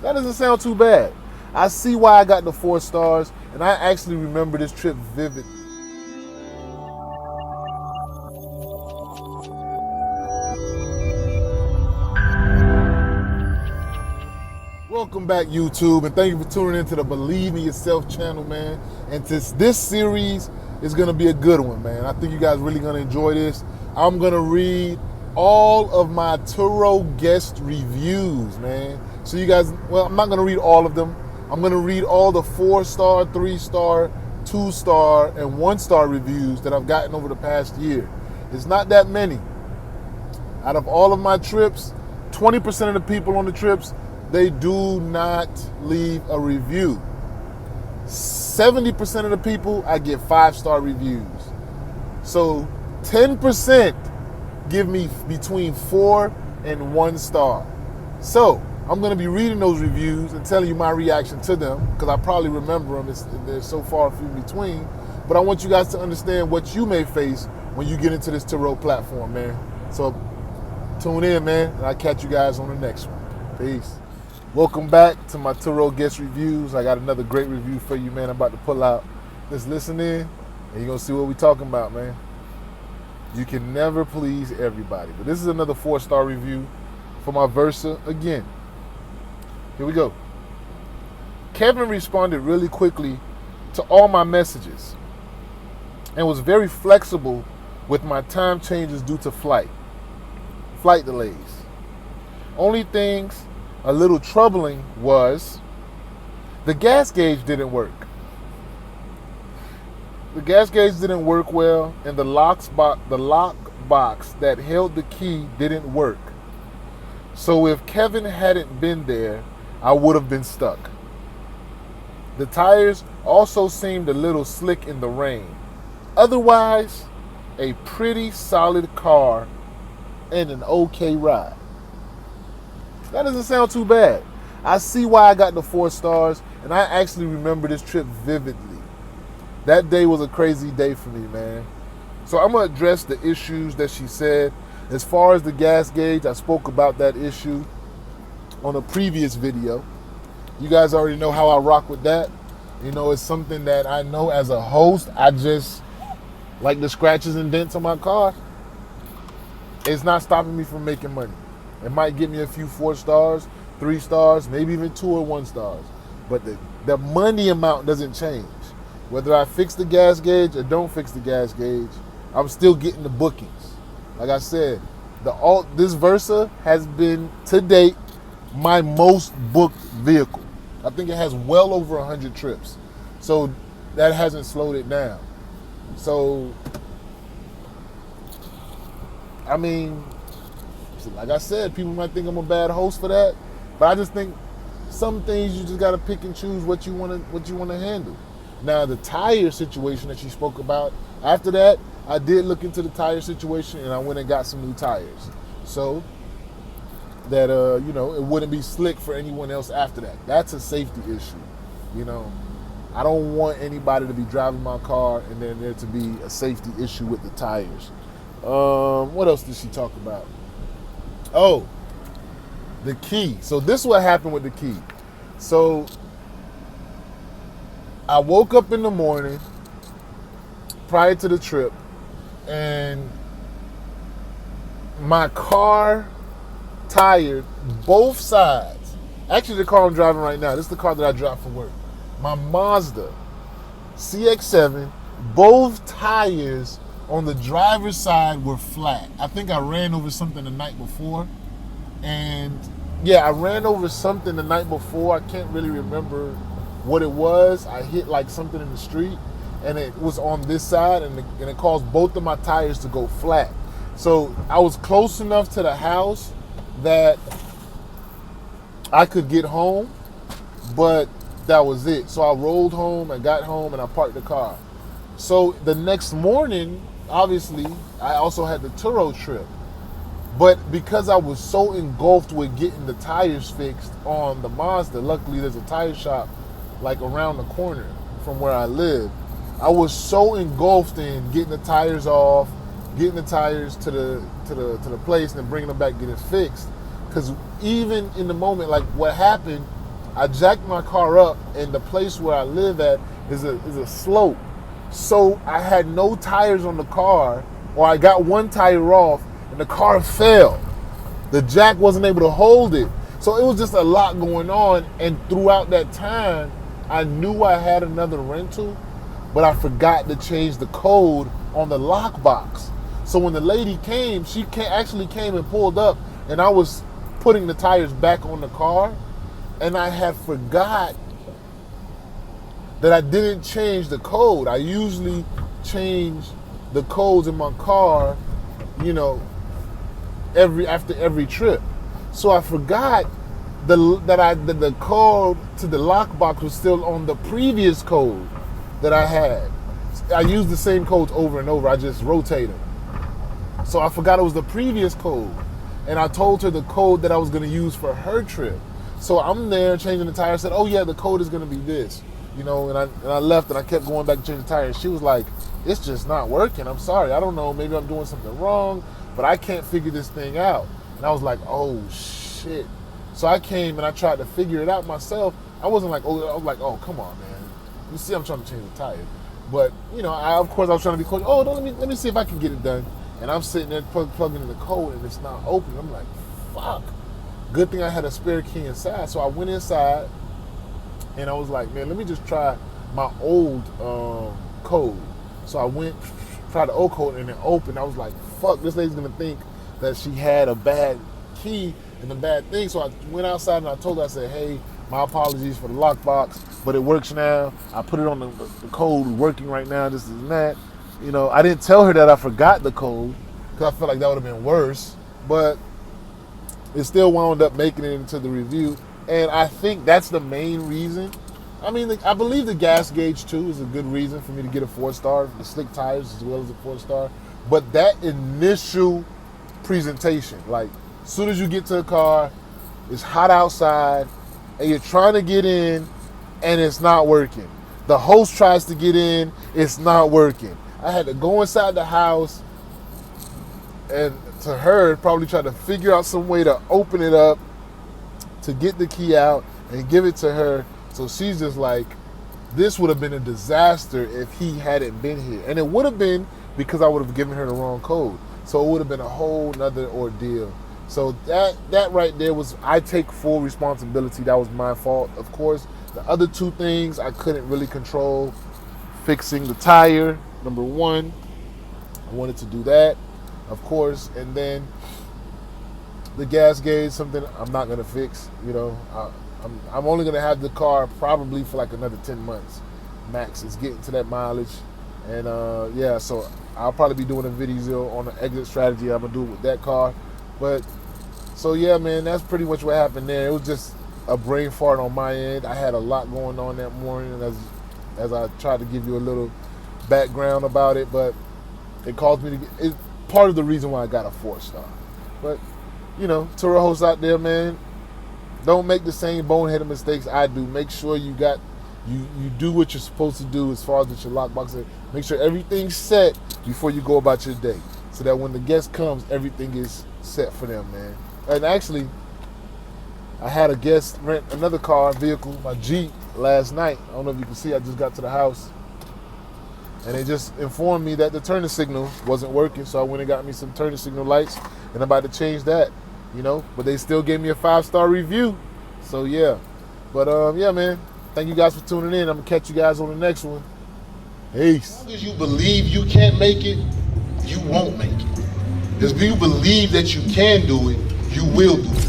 That doesn't sound too bad. I see why I got the 4 stars, and I actually remember this trip vividly. Welcome back, YouTube, and thank you for tuning into the Believe in Yourself channel, man. And this series is going to be a good one, man. I think you guys really going to enjoy this. I'm going to read all of my TURO guest reviews, man. So you guys, well, I'm not going to read all of them. I'm going to read all the 4-star, 3-star, 2-star, and 1-star reviews that I've gotten over the past year. It's not that many. Out of all of my trips, 20% of the people on the trips, they do not leave a review. 70% of the people, I get 5-star reviews. So 10% give me between 4 and 1 star. So I'm going to be reading those reviews and telling you my reaction to them, because I probably remember them. They're so far few between. But I want you guys to understand what you may face when you get into this TURO platform, man. So tune in, man, and I'll catch you guys on the next one. Peace. Welcome back to my TURO guest reviews. I got another great review for you, man. I'm about to pull out. Just listen in, and you're going to see what we're talking about, man. You can never please everybody. But this is another 4-star review for my Versa again. Here we go. Kevin responded really quickly to all my messages and was very flexible with my time changes due to flight delays. Only things a little troubling was the gas gauge didn't work. The gas gauge didn't work well, and the lock box that held the key didn't work. So if Kevin hadn't been there, I would have been stuck. The tires also seemed a little slick in the rain. Otherwise, a pretty solid car and an okay ride. That doesn't sound too bad. I see why I got the 4 stars, and I actually remember this trip vividly. That day was a crazy day for me, man. So I'm going to address the issues that she said. As far as the gas gauge, I spoke about that issue on a previous video. You guys already know how I rock with that. You know, it's something that I know as a host, I just like the scratches and dents on my car. It's not stopping me from making money. It might give me a few 4 stars, 3 stars, maybe even 2 or 1 stars. But the money amount doesn't change. Whether I fix the gas gauge or don't fix the gas gauge, I'm still getting the bookings. Like I said, this Versa has been, to date, my most booked vehicle. I think it has well over 100 trips. So that hasn't slowed it down. So, I mean, like I said, people might think I'm a bad host for that, but I just think some things you just got to pick and choose what you want to handle. Now, the tire situation that she spoke about, after that, I did look into the tire situation, and I went and got some new tires, so that it wouldn't be slick for anyone else after that. That's a safety issue. I don't want anybody to be driving my car and then there to be a safety issue with the tires. What else did she talk about? Oh, the key. So this is what happened with the key. So I woke up in the morning prior to the trip, and my car tire, both sides. Actually, the car I'm driving right now, this is the car that I drive for work. My Mazda CX-7, both tires on the driver's side were flat. I think I ran over something the night before. And yeah, I ran over something the night before. I can't really remember what it was. I hit like something in the street, and it was on this side, and it caused both of my tires to go flat. So I was close enough to the house that I could get home, but that was it. So I rolled home and got home, and I parked the car. So the next morning, obviously, I also had the TURO trip. But because I was so engulfed with getting the tires fixed on the Mazda, luckily there's a tire shop like around the corner from where I live. I was so engulfed in getting the tires off, getting the tires to the place, and then bringing them back, get it fixed. Because even in the moment, like what happened, I jacked my car up, and the place where I live at is a slope. So I had no tires on the car, or I got one tire off, and the car fell. The jack wasn't able to hold it. So it was just a lot going on, and throughout that time, I knew I had another rental, but I forgot to change the code on the lockbox. So when the lady came, she actually came and pulled up, and I was putting the tires back on the car, and I had forgot that I didn't change the code. I usually change the codes in my car, after every trip. So I forgot that the code to the lockbox was still on the previous code that I had. I used the same codes over and over. I just rotate them. So I forgot it was the previous code. And I told her the code that I was going to use for her trip. So I'm there changing the tire. I said, oh yeah, the code is going to be this. And I left, and I kept going back to change the tire. And she was like, it's just not working. I'm sorry. I don't know. Maybe I'm doing something wrong, but I can't figure this thing out. And I was like, oh shit. So I came and I tried to figure it out myself. I was like, oh, come on, man. You see, I'm trying to change the tire. But, of course I was trying to be quick. Oh, no, let me see if I can get it done. And I'm sitting there plugging in the code, and it's not open. I'm like, fuck. Good thing I had a spare key inside. So I went inside, and I was like, man, let me just try my old code. So I went, tried the old code, and it opened. I was like, fuck, this lady's going to think that she had a bad key and a bad thing. So I went outside, and I told her, I said, hey, my apologies for the lockbox, but it works now. I put it on the code, working right now, this and that. I didn't tell her that I forgot the code, because I felt like that would have been worse, but it still wound up making it into the review. And I think that's the main reason. I mean, I believe the gas gauge too is a good reason for me to get a 4-star, the slick tires as well as a 4-star. But that initial presentation, like as soon as you get to the car, it's hot outside, and you're trying to get in, and it's not working. The host tries to get in, it's not working. I had to go inside the house, and to her, probably try to figure out some way to open it up, to get the key out and give it to her. So she's just like, this would have been a disaster if he hadn't been here. And it would have been, because I would have given her the wrong code. So it would have been a whole nother ordeal. So that right there was, I take full responsibility. That was my fault, of course. The other two things I couldn't really control. Fixing the tire, number one. I wanted to do that, of course. And then the gas gauge, something I'm not going to fix. I'm only going to have the car probably for like another 10 months max. It's getting to that mileage. And so I'll probably be doing a video on the exit strategy I'm going to do with that car. But so yeah, man, that's pretty much what happened there. It was just a brain fart on my end. I had a lot going on that morning, as I tried to give you a little background about it, but it caused me to get, it's part of the reason why I got a 4-star. But TURO hosts out there, man, don't make the same boneheaded mistakes I do. Make sure you do what you're supposed to do as far as with your lockbox. Make sure everything's set before you go about your day, so that when the guest comes, everything is set for them, man. And actually, I had a guest rent another vehicle, my Jeep, last night. I don't know if you can see, I just got to the house, and they just informed me that the turning signal wasn't working, so I went and got me some turning signal lights, and I'm about to change that, but they still gave me a 5-star review. So yeah, but yeah, man, thank you guys for tuning in. I'm gonna catch you guys on the next one. Peace. As long as you believe you can't make it, you won't make it. If you believe that you can do it, you will do it.